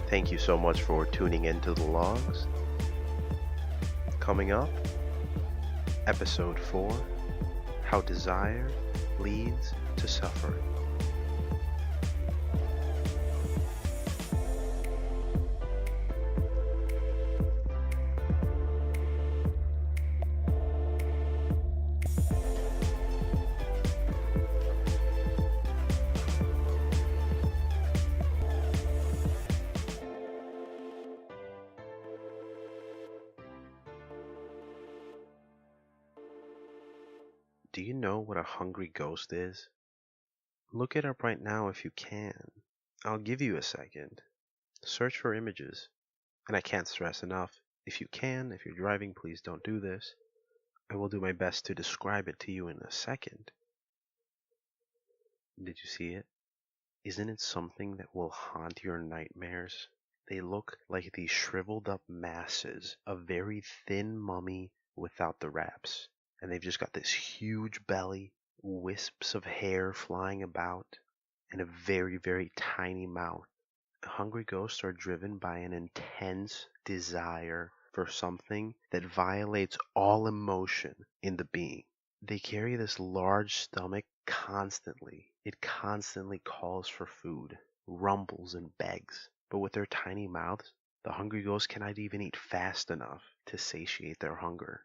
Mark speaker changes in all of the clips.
Speaker 1: Thank you so much for tuning into the Logs. Coming up, Episode 4, How Desire Leads to Suffering. Do you know what a hungry ghost is? Look it up right now if you can. I'll give you a second. Search for images. And I can't stress enough, if you're driving, please don't do this. I will do my best to describe it to you in a second. Did you see it? Isn't it something that will haunt your nightmares? They look like these shriveled up masses, a very thin mummy without the wraps. And they've just got this huge belly, wisps of hair flying about, and a very, very tiny mouth. Hungry ghosts are driven by an intense desire for something that violates all emotion in the being. They carry this large stomach constantly. It constantly calls for food, rumbles and begs. But with their tiny mouths, the hungry ghosts cannot even eat fast enough to satiate their hunger.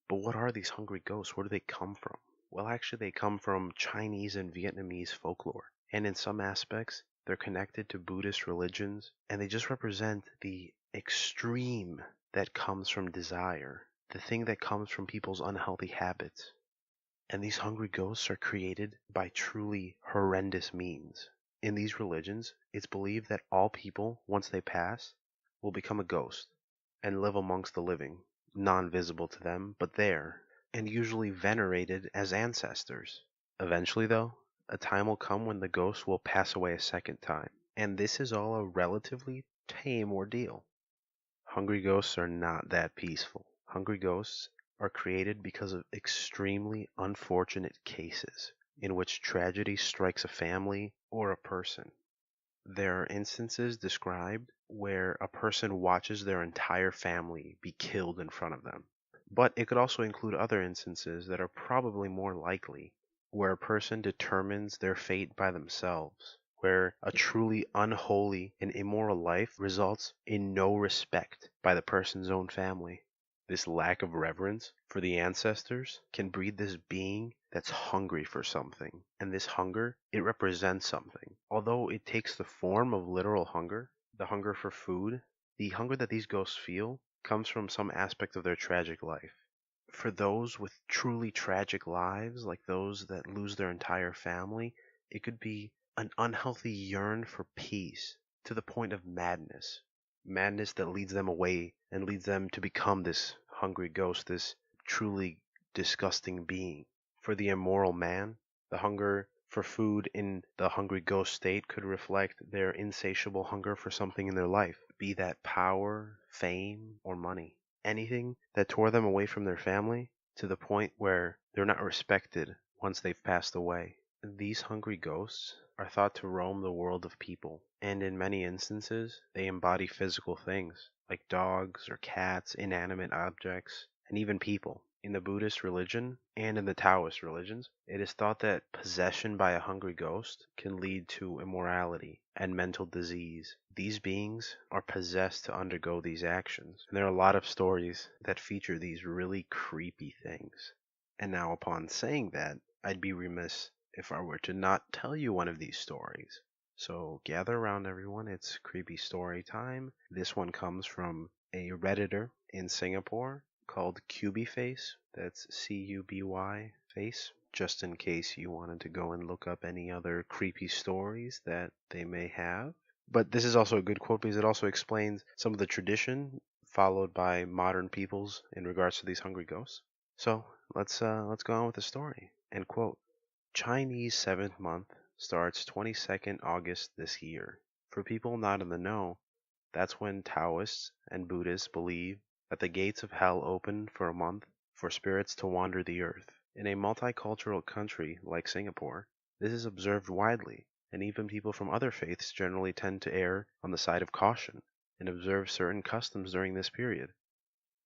Speaker 1: But what are these hungry ghosts? Where do they come from? Well, actually, they come from Chinese and Vietnamese folklore. And in some aspects, they're connected to Buddhist religions, and they just represent the extreme that comes from desire, the thing that comes from people's unhealthy habits. And these hungry ghosts are created by truly horrendous means. In these religions, it's believed that all people, once they pass, will become a ghost and live amongst the living, non-visible to them, but there, and usually venerated as ancestors. Eventually, though, a time will come when the ghost will pass away a second time, and this is all a relatively tame ordeal. Hungry ghosts are not that peaceful. Hungry ghosts are created because of extremely unfortunate cases in which tragedy strikes a family or a person. There are instances described where a person watches their entire family be killed in front of them. But it could also include other instances that are probably more likely, where a person determines their fate by themselves, where a truly unholy and immoral life results in no respect by the person's own family. This lack of reverence for the ancestors can breed this being that's hungry for something. And this hunger, it represents something. Although it takes the form of literal hunger, the hunger for food, the hunger that these ghosts feel comes from some aspect of their tragic life. For those with truly tragic lives, like those that lose their entire family, it could be an unhealthy yearn for peace to the point of madness. Madness that leads them away and leads them to become this hungry ghost, this truly disgusting being. For the immoral man, the hunger for food in the hungry ghost state could reflect their insatiable hunger for something in their life, be that power, fame, or money. Anything that tore them away from their family to the point where they're not respected once they've passed away. These hungry ghosts are thought to roam the world of people, and in many instances, they embody physical things, like dogs or cats, inanimate objects, and even people. In the Buddhist religion and in the Taoist religions, it is thought that possession by a hungry ghost can lead to immorality and mental disease. These beings are possessed to undergo these actions, and there are a lot of stories that feature these really creepy things. And now, upon saying that, I'd be remiss if I were to not tell you one of these stories. So gather around, everyone. It's creepy story time. This one comes from a Redditor in Singapore called Cubyface. That's Cuby face. Just in case you wanted to go and look up any other creepy stories that they may have. But this is also a good quote because it also explains some of the tradition followed by modern peoples in regards to these hungry ghosts. So let's go on with the story. And quote, Chinese 7th month starts 22nd August this year. For people not in the know, that's when Taoists and Buddhists believe that the gates of hell open for a month for spirits to wander the earth. In a multicultural country like Singapore, this is observed widely, and even people from other faiths generally tend to err on the side of caution and observe certain customs during this period.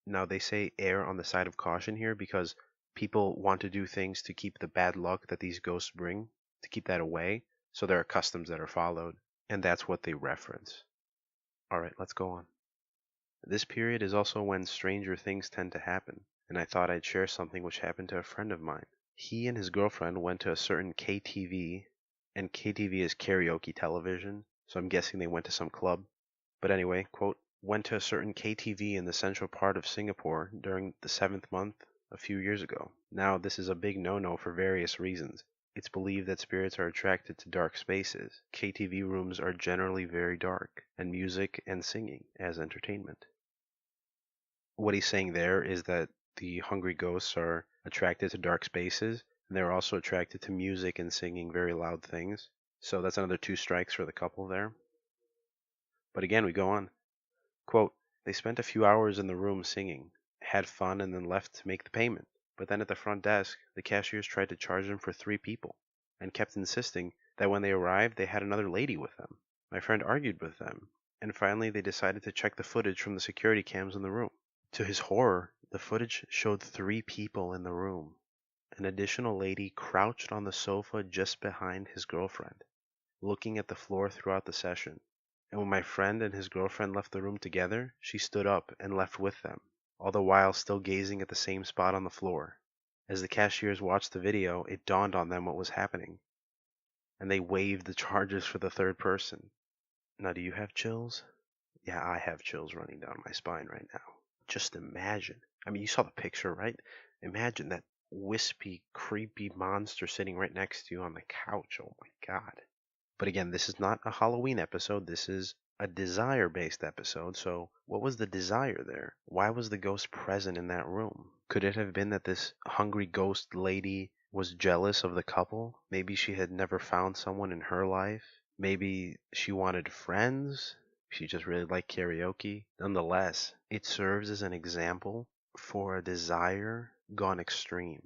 Speaker 1: Now, they say err on the side of caution here because people want to do things to keep the bad luck that these ghosts bring, to keep that away, so there are customs that are followed, and that's what they reference. Alright, let's go on. This period is also when stranger things tend to happen, and I thought I'd share something which happened to a friend of mine. He and his girlfriend went to a certain KTV, and KTV is karaoke television, so I'm guessing they went to some club. But anyway, quote, went to a certain KTV in the central part of Singapore during the 7th month a few years ago. Now, this is a big no-no for various reasons. It's believed that spirits are attracted to dark spaces. KTV rooms are generally very dark, and music and singing as entertainment. What he's saying there is that the hungry ghosts are attracted to dark spaces, and they're also attracted to music and singing very loud things. So that's another 2 strikes for the couple there. But again, we go on. Quote, they spent a few hours in the room singing, had fun, and then left to make the payment. But then at the front desk, the cashiers tried to charge them for 3 people, and kept insisting that when they arrived, they had another lady with them. My friend argued with them, and finally they decided to check the footage from the security cams in the room. To his horror, the footage showed 3 people in the room. An additional lady crouched on the sofa just behind his girlfriend, looking at the floor throughout the session. And when my friend and his girlfriend left the room together, she stood up and left with them, all the while still gazing at the same spot on the floor. As the cashiers watched the video, it dawned on them what was happening, and they waived the charges for the 3rd person. Now, do you have chills? Yeah, I have chills running down my spine right now. Just imagine. I mean, you saw the picture, right? Imagine that wispy, creepy monster sitting right next to you on the couch. Oh my God. But again, this is not a Halloween episode. This is a desire-based episode. So what was the desire there? Why was the ghost present in that room? Could it have been that this hungry ghost lady was jealous of the couple? Maybe she had never found someone in her life. Maybe she wanted friends. She just really liked karaoke. Nonetheless, it serves as an example for a desire gone extreme.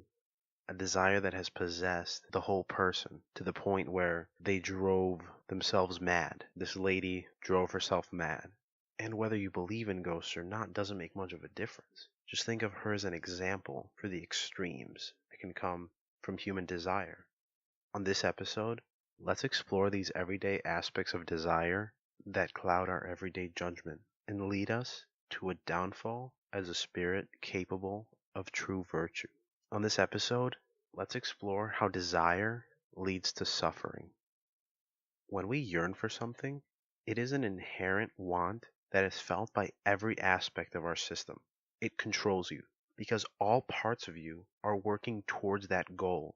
Speaker 1: A desire that has possessed the whole person to the point where they drove themselves mad. This lady drove herself mad. And whether you believe in ghosts or not doesn't make much of a difference. Just think of her as an example for the extremes that can come from human desire. On this episode, let's explore these everyday aspects of desire that cloud our everyday judgment and lead us to a downfall as a spirit capable of true virtue. On this episode, let's explore how desire leads to suffering. When we yearn for something, it is an inherent want that is felt by every aspect of our system. It controls you because all parts of you are working towards that goal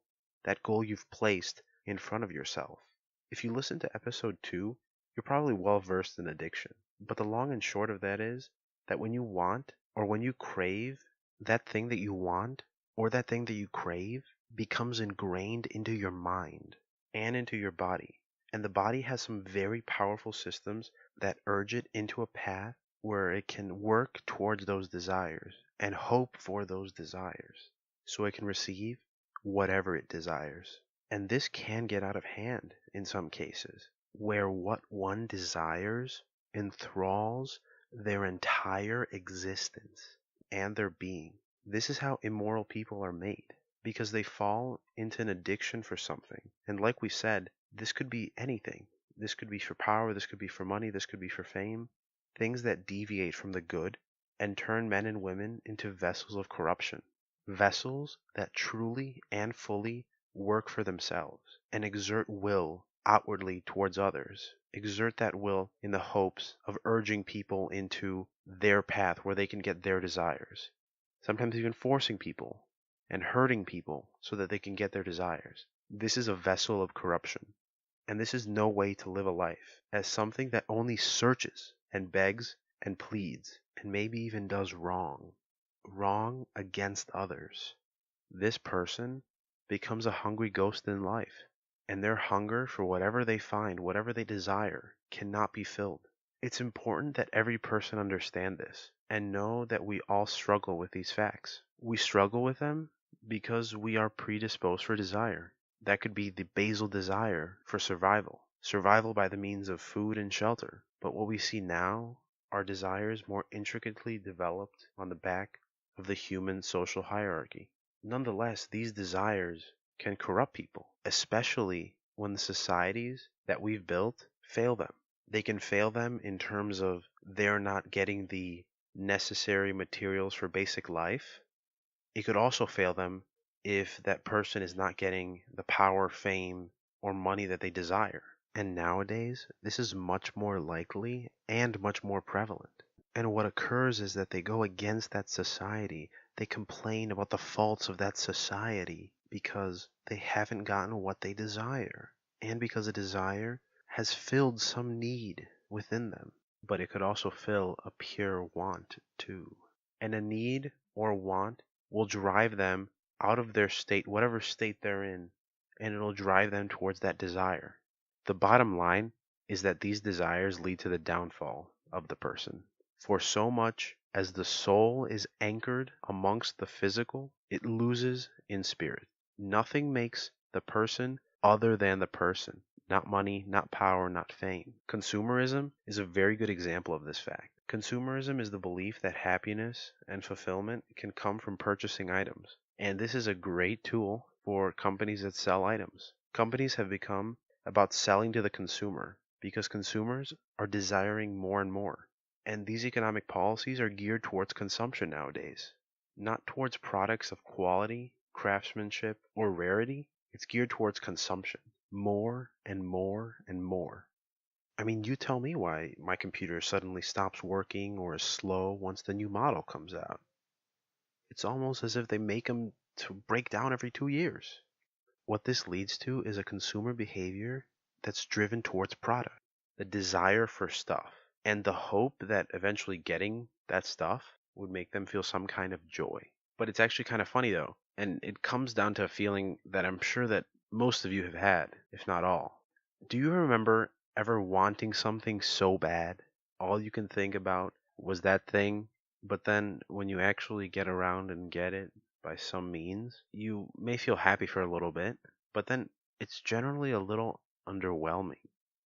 Speaker 1: you've placed in front of yourself. If you listen to episode 2, you're probably well versed in addiction. But the long and short of that is that when you want or when you crave, that thing that you want or that thing that you crave becomes ingrained into your mind and into your body. And the body has some very powerful systems that urge it into a path where it can work towards those desires and hope for those desires so it can receive whatever it desires. And this can get out of hand in some cases, where what one desires enthralls their entire existence and their being. This is how immoral people are made, because they fall into an addiction for something. And like we said, this could be anything. This could be for power, this could be for money, this could be for fame. Things that deviate from the good and turn men and women into vessels of corruption. Vessels that truly and fully work for themselves and exert will outwardly towards others. Exert that will in the hopes of urging people into their path where they can get their desires. Sometimes even forcing people and hurting people so that they can get their desires. This is a vessel of corruption. And this is no way to live a life, as something that only searches and begs and pleads and maybe even does wrong against others. This person becomes a hungry ghost in life, and their hunger for whatever they find, whatever they desire, cannot be filled. It's important that every person understand this and know that we all struggle with these facts. We struggle with them because we are predisposed for desire. That could be the basal desire for survival. survival by the means of food and shelter. But what we see now are desires more intricately developed on the back of the human social hierarchy. Nonetheless, these desires can corrupt people, especially when the societies that we've built fail them. They can fail them in terms of they're not getting the necessary materials for basic life. It could also fail them if that person is not getting the power, fame, or money that they desire. And nowadays, this is much more likely and much more prevalent. And what occurs is that they go against that society. They complain about the faults of that society because they haven't gotten what they desire. And because a desire has filled some need within them. But it could also fill a pure want too. And a need or want will drive them out of their state, whatever state they're in, and it'll drive them towards that desire. The bottom line is that these desires lead to the downfall of the person. For so much as the soul is anchored amongst the physical, it loses in spirit. Nothing makes the person other than the person. Not money, not power, not fame. Consumerism is a very good example of this fact. Consumerism is the belief that happiness and fulfillment can come from purchasing items. And this is a great tool for companies that sell items. Companies have become about selling to the consumer because consumers are desiring more and more. And these economic policies are geared towards consumption nowadays, not towards products of quality, craftsmanship, or rarity. It's geared towards consumption. More and more and more. I mean, you tell me why my computer suddenly stops working or is slow once the new model comes out. It's almost as if they make them to break down every 2 years. What this leads to is a consumer behavior that's driven towards product, the desire for stuff, and the hope that eventually getting that stuff would make them feel some kind of joy. But it's actually kind of funny though, and it comes down to a feeling that I'm sure that most of you have had, if not all. Do you remember ever wanting something so bad, all you can think about was that thing, but then when you actually get around and get it by some means, you may feel happy for a little bit, but then it's generally a little underwhelming.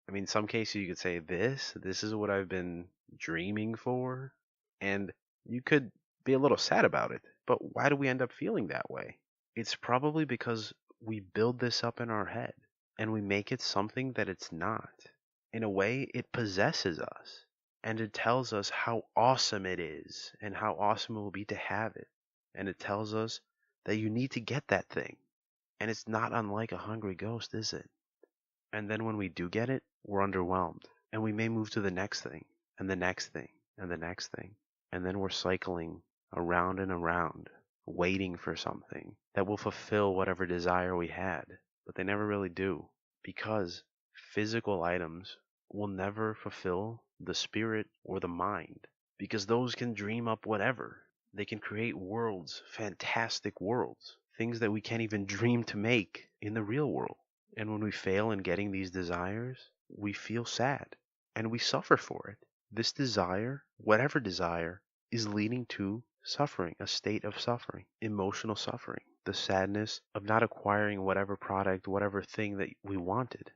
Speaker 1: I mean, some cases you could say this is what I've been dreaming for, and you could be a little sad about it. But why do we end up feeling that way? It's probably because we build this up in our head and we make it something that it's not. In a way, it possesses us and it tells us how awesome it is and how awesome it will be to have it. And it tells us that you need to get that thing. And it's not unlike a hungry ghost, is it? And then when we do get it, we're underwhelmed. And we may move to the next thing, and the next thing, and the next thing. And then we're cycling around and around, waiting for something that will fulfill whatever desire we had. But they never really do, because physical items will never fulfill the spirit or the mind, because those can dream up whatever. They can create worlds, fantastic worlds, things that we can't even dream to make in the real world. And when we fail in getting these desires, we feel sad and we suffer for it. This desire, whatever desire, is leading to suffering, a state of suffering, emotional suffering, the sadness of not acquiring whatever product, whatever thing that we wanted.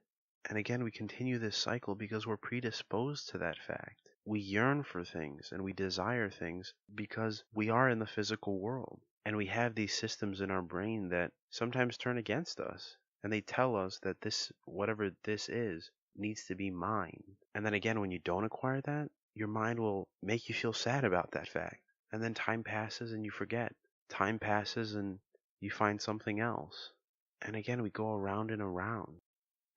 Speaker 1: And again, we continue this cycle because we're predisposed to that fact. We yearn for things and we desire things because we are in the physical world. And we have these systems in our brain that sometimes turn against us. And they tell us that this, whatever this is, needs to be mine. And then again, when you don't acquire that, your mind will make you feel sad about that fact. And then time passes and you forget. Time passes and you find something else. And again, we go around and around.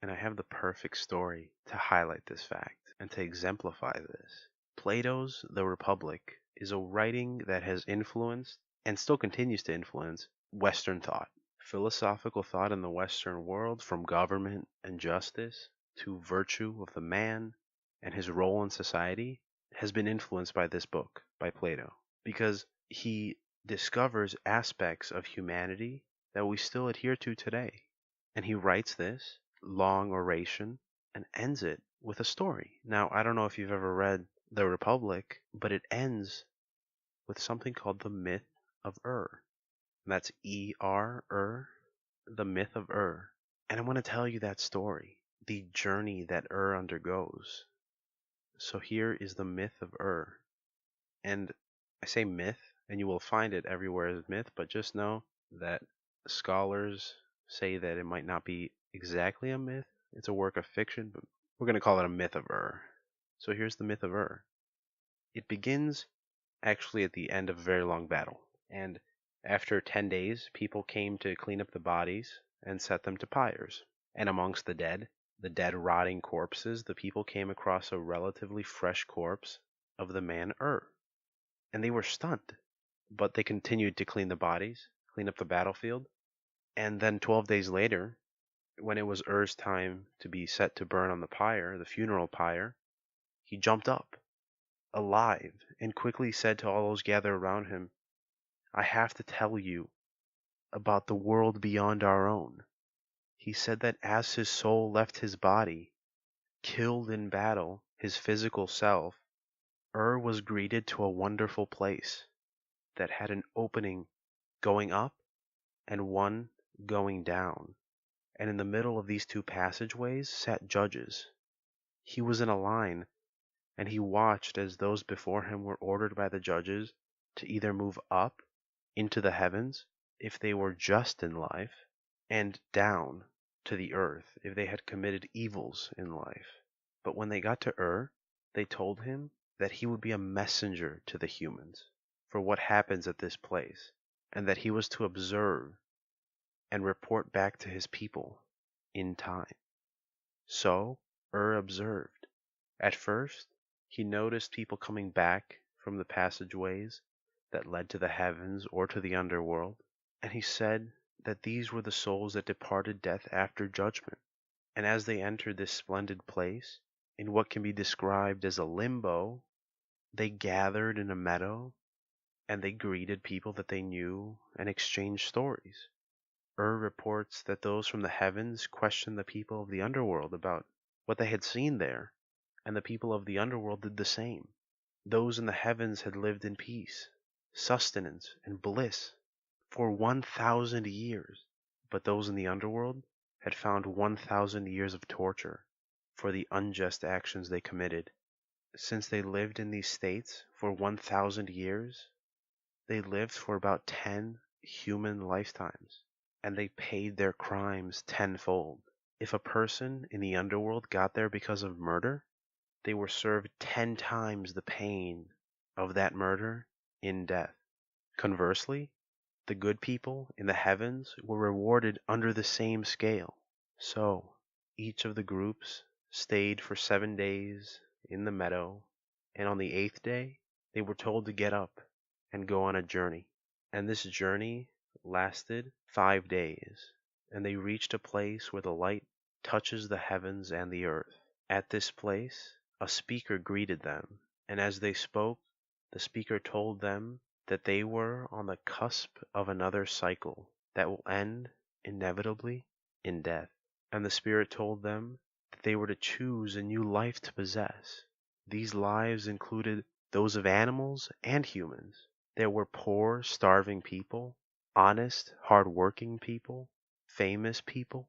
Speaker 1: And I have the perfect story to highlight this fact and to exemplify this. Plato's The Republic is a writing that has influenced and still continues to influence Western thought. Philosophical thought in the Western world, from government and justice to virtue of the man and his role in society, has been influenced by this book by Plato, because he discovers aspects of humanity that we still adhere to today. And he writes this long oration and ends it with a story. Now, I don't know if you've ever read The Republic, but it ends with something called the myth of Ur. And that's E-R, Ur, the myth of Ur. And I'm going to tell you that story the journey that undergoes. So here is the myth of And I say myth, and you will find it everywhere as myth, but just know that scholars say that it might not be exactly a myth. It's a work of fiction, but we're going to call it a myth of So here's the myth of It begins actually at the end of a very long battle. And after 10 days, people came to clean up the bodies and set them to pyres. And amongst the dead rotting corpses, the people came across a relatively fresh corpse of the man And they were stunned, but they continued to clean the bodies, clean up the battlefield. And then 12 days later, when it was time to be set to burn on the pyre, the funeral pyre, he jumped up, alive, and quickly said to all those gathered around him, I have to tell you about the world beyond our own. He said that as his soul left his body, killed in battle, his physical self, was greeted to a wonderful place that had an opening going up and one going down. And in the middle of these two passageways sat judges. He was in a line, and he watched as those before him were ordered by the judges to either move up into the heavens if they were just in life, and down to the earth if they had committed evils in life. But when they got to they told him that he would be a messenger to the humans for what happens at this place, and that he was to observe and report back to his people in time. So observed. At first, he noticed people coming back from the passageways that led to the heavens or to the underworld, and he said that these were the souls that departed death after judgment. And as they entered this splendid place, in what can be described as a limbo, they gathered in a meadow and they greeted people that they knew and exchanged stories. Reports that those from the heavens questioned the people of the underworld about what they had seen there, and the people of the underworld did the same. Those in the heavens had lived in peace, sustenance, and bliss for 1,000 years, but those in the underworld had found 1,000 years of torture for the unjust actions they committed. Since they lived in these states for 1,000 years, they lived for about 10 human lifetimes, and they paid their crimes tenfold. If a person in the underworld got there because of murder, they were served 10 times the pain of that murder in death. Conversely, the good people in the heavens were rewarded under the same scale. So, each of the groups stayed for 7 days in the meadow, and on the 8th day, they were told to get up and go on a journey. And this journey lasted 5 days, and they reached a place where the light touches the heavens and the earth. At this place, a speaker greeted them, and as they spoke, the speaker told them that they were on the cusp of another cycle that will end, inevitably, in death. And the Spirit told them that they were to choose a new life to possess. These lives included those of animals and humans. There were poor, starving people, honest, hard-working people, famous people,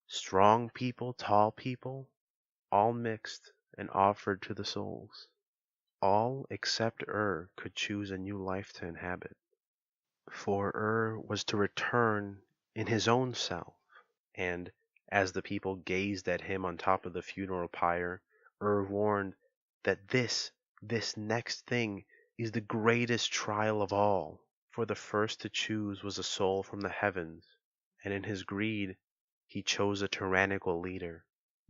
Speaker 1: strong people, tall people, all mixed and offered to the souls. All except could choose a new life to inhabit. For was to return in his own self, and as the people gazed at him on top of the funeral pyre, warned that this next thing is the greatest trial of all. For the first to choose was a soul from the heavens, and in his greed he chose a tyrannical leader.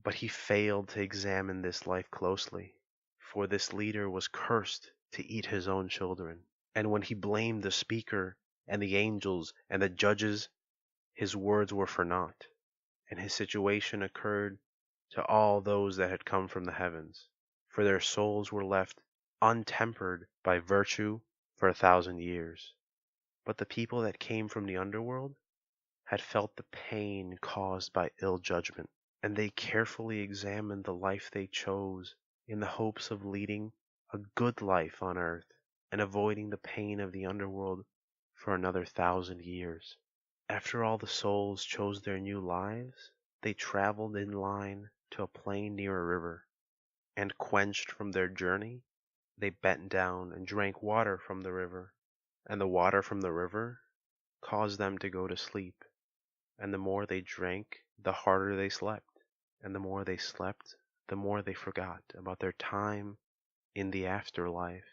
Speaker 1: But he failed to examine this life closely, for this leader was cursed to eat his own children. And when he blamed the speaker and the angels and the judges, his words were for naught, and his situation occurred to all those that had come from the heavens, for their souls were left untempered by virtue for 1,000 years. But the people that came from the underworld had felt the pain caused by ill judgment, and they carefully examined the life they chose in the hopes of leading a good life on earth and avoiding the pain of the underworld for another 1,000 years. After all the souls chose their new lives, they traveled in line to a plain near a river, and quenched from their journey, they bent down and drank water from the river, and the water from the river caused them to go to sleep. And the more they drank, the harder they slept, and the more they slept, the more they forgot about their time in the afterlife.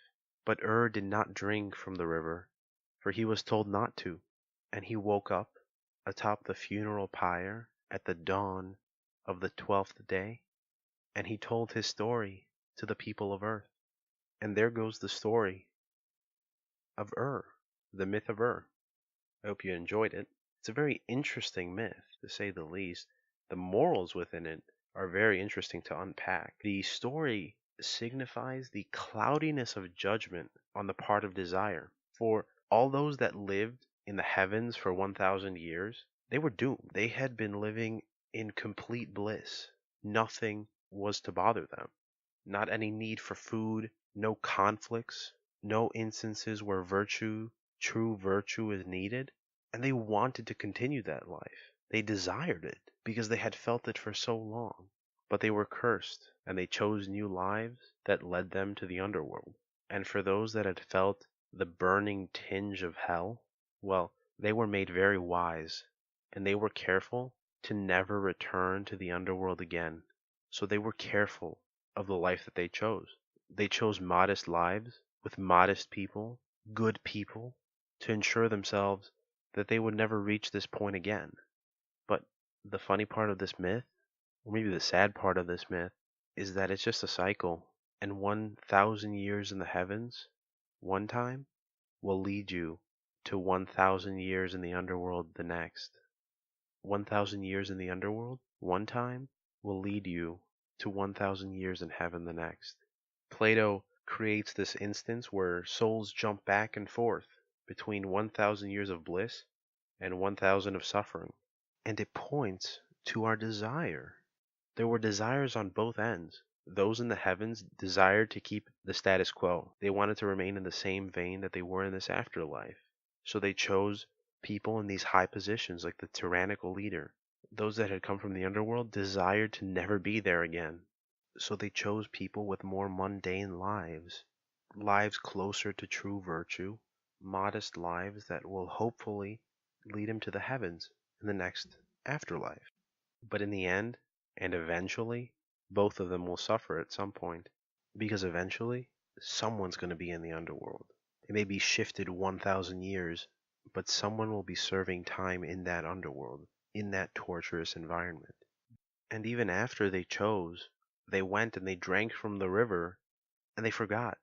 Speaker 1: But did not drink from the river, for he was told not to, and he woke up atop the funeral pyre at the dawn of the 12th day, and he told his story to the people of Earth. And there goes the story of the myth of I hope you enjoyed it. It's a very interesting myth, to say the least. The morals within it are very interesting to unpack. The story signifies the cloudiness of judgment on the part of desire. For all those that lived in the heavens for 1,000 years, they were doomed. They had been living in complete bliss. Nothing was to bother them. Not any need for food, no conflicts, no instances where true virtue is needed. And they wanted to continue that life. They desired it because they had felt it for so long. But they were cursed, and they chose new lives that led them to the underworld. And for those that had felt the burning tinge of hell, well, they were made very wise, and they were careful to never return to the underworld again. So they were careful of the life that they chose. They chose modest lives with modest people, good people, to ensure themselves that they would never reach this point again. But the funny part of this myth, or maybe the sad part of this myth, is that it's just a cycle, and 1,000 years in the heavens, one time, will lead you to 1,000 years in the underworld the next. 1,000 years in the underworld, one time, will lead you to 1,000 years in heaven the next. Plato creates this instance where souls jump back and forth between 1,000 years of bliss and 1,000 of suffering. And it points to our desire. There were desires on both ends. Those in the heavens desired to keep the status quo. They wanted to remain in the same vein that they were in this afterlife. So they chose people in these high positions like the tyrannical leader. Those that had come from the underworld desired to never be there again. So they chose people with more mundane lives, lives closer to true virtue, modest lives that will hopefully lead him to the heavens in the next afterlife. But in the end, and eventually, both of them will suffer at some point, because eventually, someone's going to be in the underworld. It may be shifted 1,000 years, but someone will be serving time in that underworld, in that torturous environment. And even after they chose, they went and they drank from the river, and they forgot.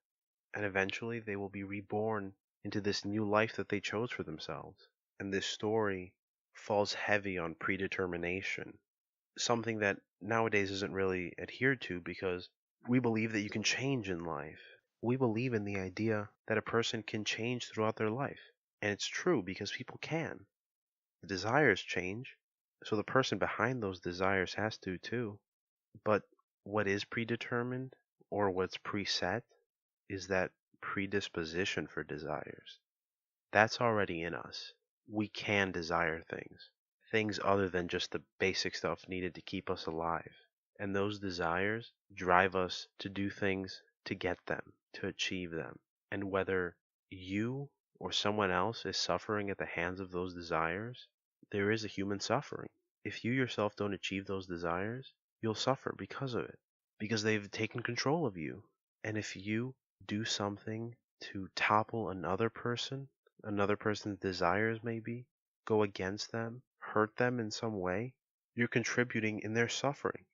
Speaker 1: And eventually they will be reborn into this new life that they chose for themselves. And this story falls heavy on predetermination, something that nowadays isn't really adhered to because we believe that you can change in life. We believe in the idea that a person can change throughout their life. And it's true because people can. The desires change, so the person behind those desires has to too. But what is predetermined or what's preset is that predisposition for desires. That's already in us. We can desire things other than just the basic stuff needed to keep us alive. And those desires drive us to do things to get them, to achieve them. And whether you or someone else is suffering at the hands of those desires, there is a human suffering. If you yourself don't achieve those desires, you'll suffer because of it, because they've taken control of you. And if you do something to topple another person's desires maybe, go against them, hurt them in some way, you're contributing in their suffering.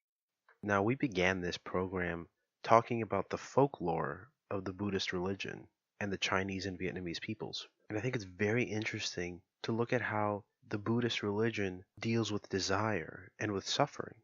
Speaker 1: Now, we began this program talking about the folklore of the Buddhist religion and the Chinese and Vietnamese peoples. And I think it's very interesting to look at how the Buddhist religion deals with desire and with suffering.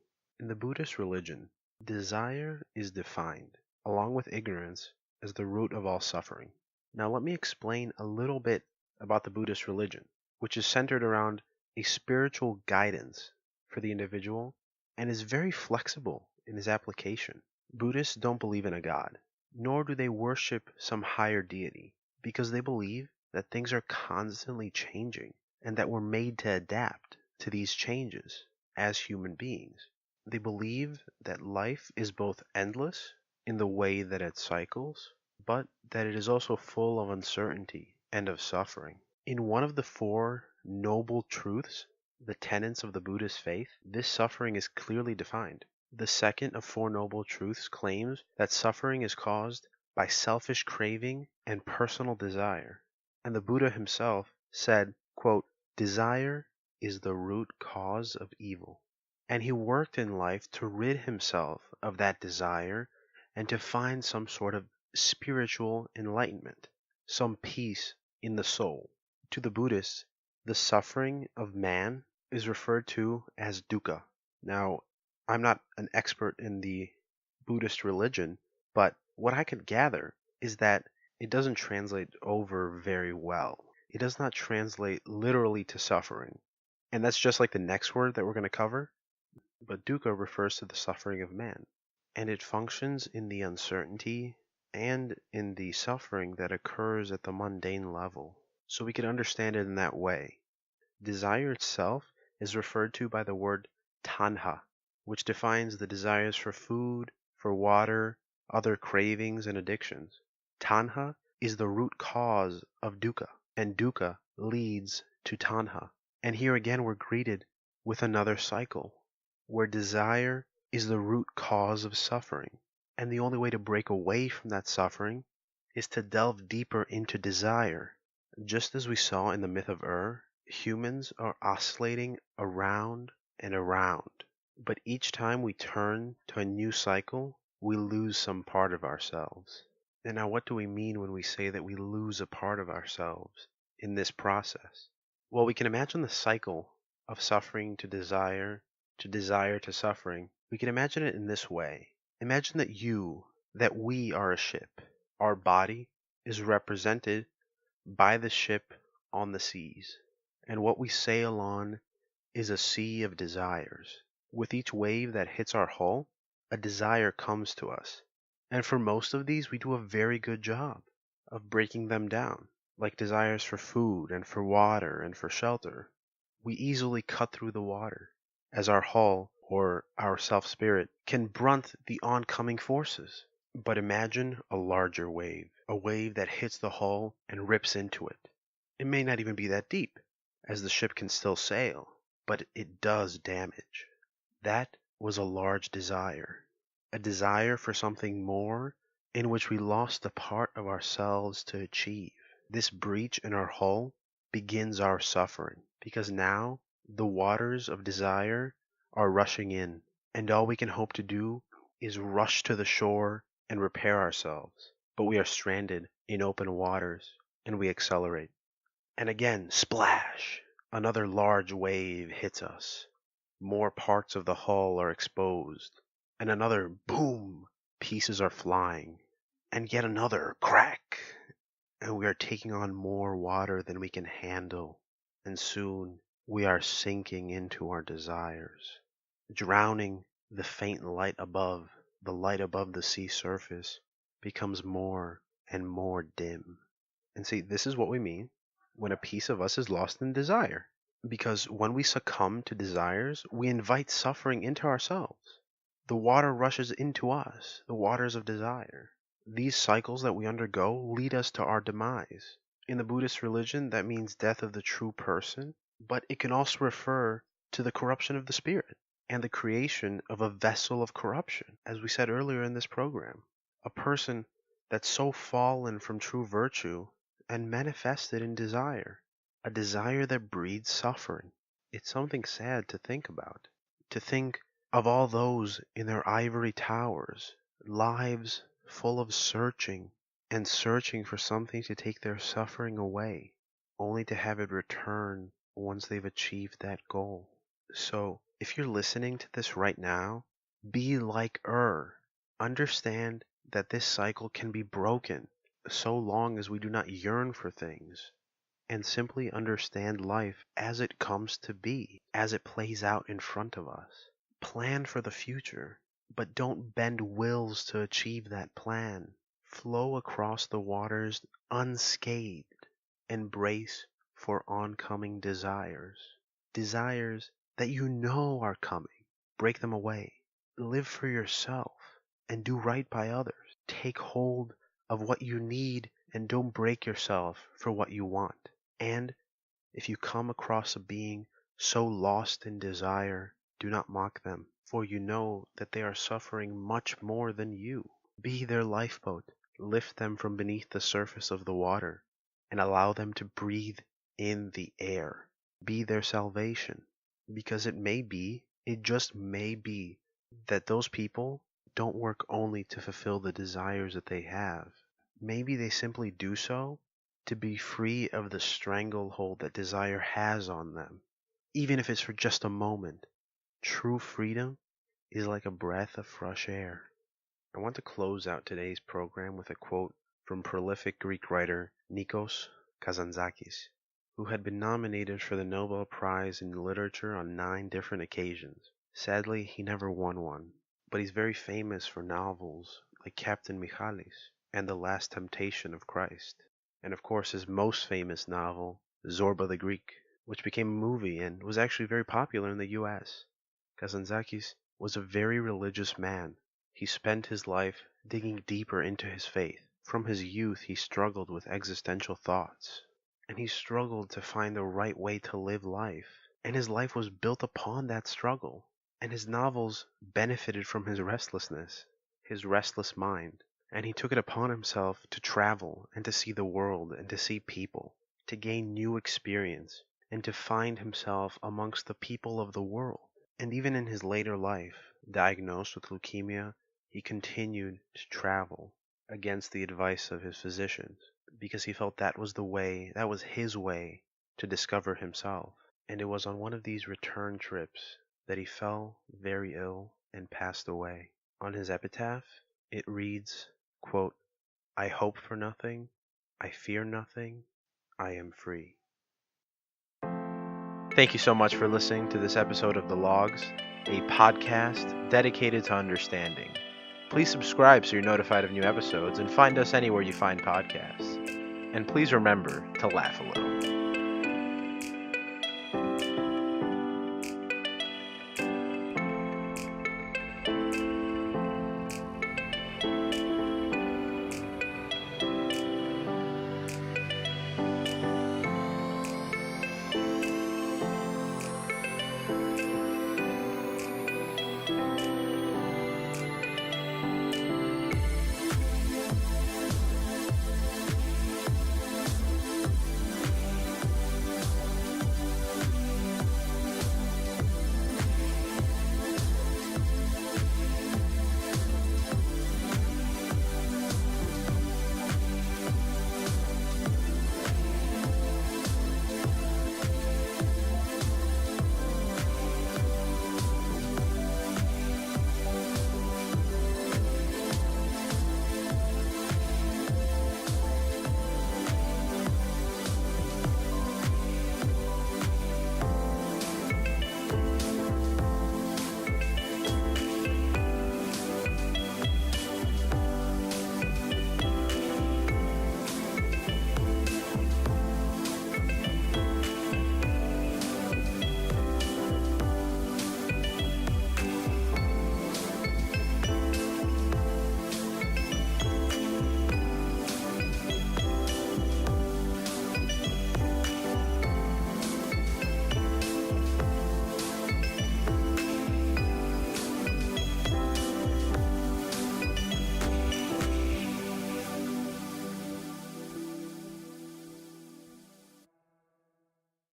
Speaker 1: In the Buddhist religion, desire is defined, along with ignorance, as the root of all suffering. Now, let me explain a little bit about the Buddhist religion, which is centered around a spiritual guidance for the individual and is very flexible in its application. Buddhists don't believe in a god, nor do they worship some higher deity, because they believe that things are constantly changing and that we're made to adapt to these changes as human beings. They believe that life is both endless in the way that it cycles, but that it is also full of uncertainty and of suffering. In one of the four noble truths, the tenets of the Buddhist faith, this suffering is clearly defined. The second of four noble truths claims that suffering is caused by selfish craving and personal desire. And the Buddha himself said, quote, "Desire is the root cause of evil." And he worked in life to rid himself of that desire and to find some sort of spiritual enlightenment, some peace in the soul. To the Buddhists, the suffering of man is referred to as dukkha. Now, I'm not an expert in the Buddhist religion, but what I could gather is that it doesn't translate over very well. It does not translate literally to suffering. And that's just like the next word that we're going to cover. But dukkha refers to the suffering of man, and it functions in the uncertainty and in the suffering that occurs at the mundane level. So we can understand it in that way. Desire itself is referred to by the word tanha, which defines the desires for food, for water, other cravings and addictions. Tanha is the root cause of dukkha, and dukkha leads to tanha. And here again we're greeted with another cycle, where desire is the root cause of suffering. And the only way to break away from that suffering is to delve deeper into desire. Just as we saw in the myth of humans are oscillating around and around. But each time we turn to a new cycle, we lose some part of ourselves. And now, what do we mean when we say that we lose a part of ourselves in this process? Well, we can imagine the cycle of suffering to desire to suffering. We can imagine it in this way. Imagine that we are a ship. Our body is represented by the ship on the seas. And what we sail on is a sea of desires. With each wave that hits our hull, a desire comes to us. And for most of these, we do a very good job of breaking them down, like desires for food and for water and for shelter. We easily cut through the water, as our hull, or our self-spirit, can brunt the oncoming forces. But imagine a larger wave, a wave that hits the hull and rips into it. It may not even be that deep, as the ship can still sail, but it does damage. That was a large desire, a desire for something more in which we lost a part of ourselves to achieve. This breach in our hull begins our suffering, because now the waters of desire are rushing in, and all we can hope to do is rush to the shore and repair ourselves. But we are stranded in open waters, and we accelerate. And again, splash! Another large wave hits us. More parts of the hull are exposed. And another boom! Pieces are flying. And yet another crack! And we are taking on more water than we can handle. And soon we are sinking into our desires, drowning. The faint light above, the light above the sea surface, becomes more and more dim. And see, this is what we mean when a piece of us is lost in desire. Because when we succumb to desires, we invite suffering into ourselves. The water rushes into us, the waters of desire. These cycles that we undergo lead us to our demise. In the Buddhist religion, that means death of the true person, but it can also refer to the corruption of the spirit and the creation of a vessel of corruption, as we said earlier in this program. A person that's so fallen from true virtue and manifested in desire, a desire that breeds suffering. It's something sad to think about, to think of all those in their ivory towers, lives full of searching and searching for something to take their suffering away, only to have it return once they've achieved that goal. So, if you're listening to this right now, be like Understand that this cycle can be broken so long as we do not yearn for things, and simply understand life as it comes to be, as it plays out in front of us. Plan for the future, but don't bend wills to achieve that plan. Flow across the waters unscathed, and brace for oncoming desires. Desires that you know are coming, break them away. Live for yourself and do right by others. Take hold of what you need and don't break yourself for what you want. And if you come across a being so lost in desire, do not mock them, for you know that they are suffering much more than you. Be their lifeboat, lift them from beneath the surface of the water, and allow them to breathe in the air. Be their salvation, because it just may be, that those people don't work only to fulfill the desires that they have. Maybe they simply do so to be free of the stranglehold that desire has on them, even if it's for just a moment. True freedom is like a breath of fresh air. I want to close out today's program with a quote from prolific Greek writer Nikos Kazantzakis, who had been nominated for the Nobel Prize in Literature on 9 different occasions. Sadly, he never won one, but he's very famous for novels like Captain Michalis and The Last Temptation of Christ, and of course his most famous novel, Zorba the Greek, which became a movie and was actually very popular in the US. Kazantzakis was a very religious man. He spent his life digging deeper into his faith. From his youth, he struggled with existential thoughts, and he struggled to find the right way to live life. And his life was built upon that struggle. And his novels benefited from his restlessness, his restless mind. And he took it upon himself to travel and to see the world and to see people, to gain new experience and to find himself amongst the people of the world. And even in his later life, diagnosed with leukemia, he continued to travel against the advice of his physicians because he felt that was his way to discover himself. And it was on one of these return trips that he fell very ill and passed away. On his epitaph, it reads, quote, "I hope for nothing, I fear nothing, I am free." Thank you so much for listening to this episode of The Logues, a podcast dedicated to understanding. Please subscribe so you're notified of new episodes and find us anywhere you find podcasts. And please remember to laugh a little.